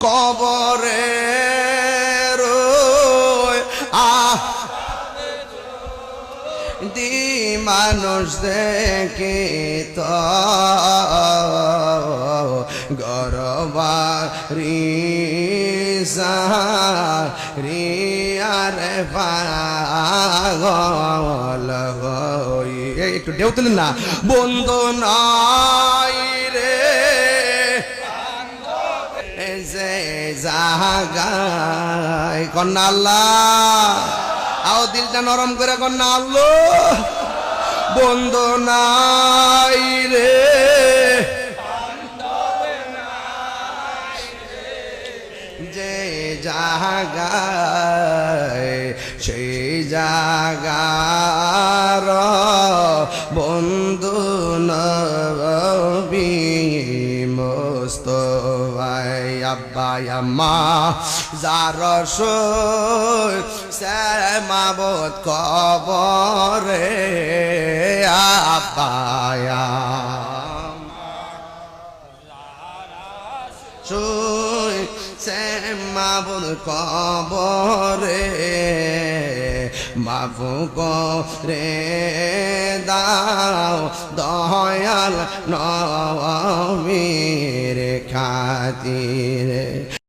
কবরে দি মানুষ দেখি তো গরবারি রিয়ারে পাগল হই একটু ঢেউ তুলেন না বন্ধু নাই রে যে জাগায় কন্যা আল্লাহ আও দিলটা নরম করে কন্যা আল্লাহ বন্ধু নাই রে যে জাগায় সেই জাগার বন্ধু নবী মোস্তফায় আব্বা আম্মা যার সে মাবত কবরে আব্বা সে মাবুদ কবরে মাফু করে দাও দয়াল নবীর খাতির